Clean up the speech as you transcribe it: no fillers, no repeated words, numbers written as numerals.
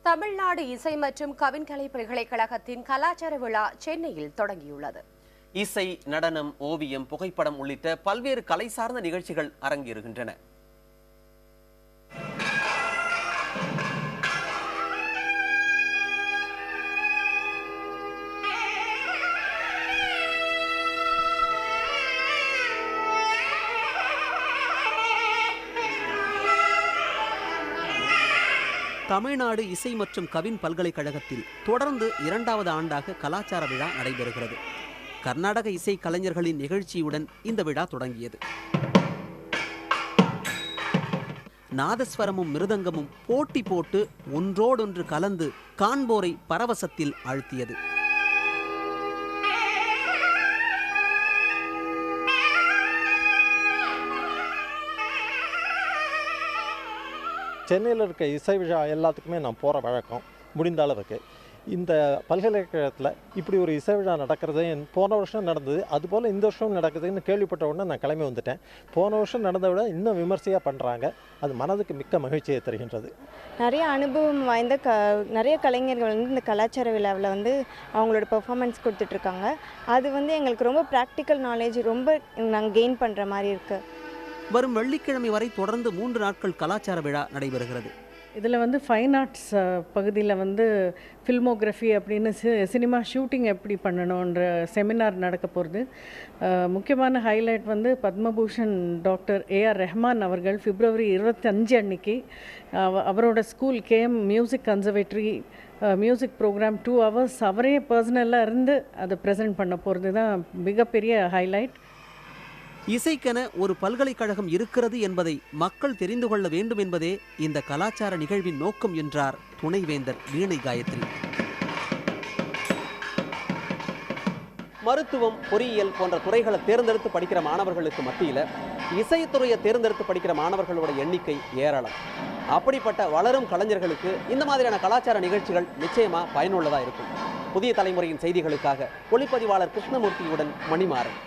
தமிழ்நாடு இசை மற்றும் கவின்கலை பல்கலைக்கழகத்தின் கலாச்சார விழா சென்னையில் தொடங்கியுள்ளது. இசை, நடனம், ஓவியம், புகைப்படம் உள்ளிட்ட பல்வேறு கலை சார்ந்த நிகழ்ச்சிகள் அரங்கேறுகின்றன. தமிழ்நாடு இசை மற்றும் கவின் பல்கலைக்கழகத்தில் தொடர்ந்து 2வது ஆண்டாக கலாச்சார விழா நடைபெறுகிறது. கர்நாடக இசை கலைஞர்களின் நிகழ்ச்சியுடன் இந்த விழா தொடங்கியது. நாதஸ்வரமும் மிருதங்கமும் போட்டி போட்டு ஒன்றோடொன்று கலந்து காண்போரை பரவசத்தில் ஆழ்த்தியது. சென்னையில் இருக்க இசை விழா எல்லாத்துக்குமே நான் போகிற வழக்கம் முடிந்த அளவுக்கு. இந்த பல்கலைக்கழகத்தில் இப்படி ஒரு இசை விழா நடக்கிறது போன வருஷம் நடந்தது, அதுபோல் இந்த வருஷம் நடக்குதுன்னு கேள்விப்பட்ட உடனே நான் கிளம்பி வந்துட்டேன். போன வருஷம் நடந்த விட இன்னும் விமர்சையாக பண்ணுறாங்க. அது மனதுக்கு மிக்க மகிழ்ச்சியை தருகின்றது. நிறைய அனுபவம் வாய்ந்த நிறைய கலைஞர்கள் வந்து இந்த கலாச்சார விழாவில் வந்து அவங்களோட பெர்ஃபார்மன்ஸ் கொடுத்துட்ருக்காங்க. அது வந்து எங்களுக்கு ரொம்ப ப்ராக்டிக்கல் நாலேஜ் ரொம்ப நாங்கள் கெயின் பண்ணுற மாதிரி இருக்குது. வரும் வெள்ளிக்கிழமை வரை தொடர்ந்து 3 நாட்கள் கலாச்சார விழா நடைபெறுகிறது. இதில் வந்து ஃபைன் ஆர்ட்ஸ் பகுதியில் வந்து ஃபில்மோகிராஃபி அப்படின்னு சினிமா ஷூட்டிங் எப்படி பண்ணணுன்ற செமினார் நடக்க போகிறது. முக்கியமான ஹைலைட் வந்து பத்மபூஷன் டாக்டர் ஏஆர் ரெஹ்மான் அவர்கள் பிப்ரவரி 25 அன்னைக்கு அவரோட school KM music conservatory music programme 2 hours அவரே பர்சனலாக இருந்து அதை ப்ரெசென்ட் பண்ண போகிறது தான் மிகப்பெரிய ஹைலைட். இசைக்கென ஒரு பல்கலைக்கழகம் இருக்கிறது என்பதை மக்கள் தெரிந்து கொள்ள வேண்டும் என்பதே இந்த கலாச்சார நிகழ்வின் நோக்கம் என்றார் துணைவேந்தர் வீணை காயத்ரி. மருத்துவம், பொறியியல் போன்ற துறைகளை தேர்ந்தெடுத்து படிக்கிற மாணவர்களுக்கு மத்தியில் இசைத்துறையை தேர்ந்தெடுத்து படிக்கிற மாணவர்களோட எண்ணிக்கை ஏராளம். அப்படிப்பட்ட வளரும் கலைஞர்களுக்கு இந்த மாதிரியான கலாச்சார நிகழ்ச்சிகள் நிச்சயமா பயனுள்ளதாக இருக்கும். புதிய தலைமுறையின் செய்திகளுக்காக ஒளிப்பதிவாளர் கிருஷ்ணமூர்த்தியுடன் மணிமாறன்.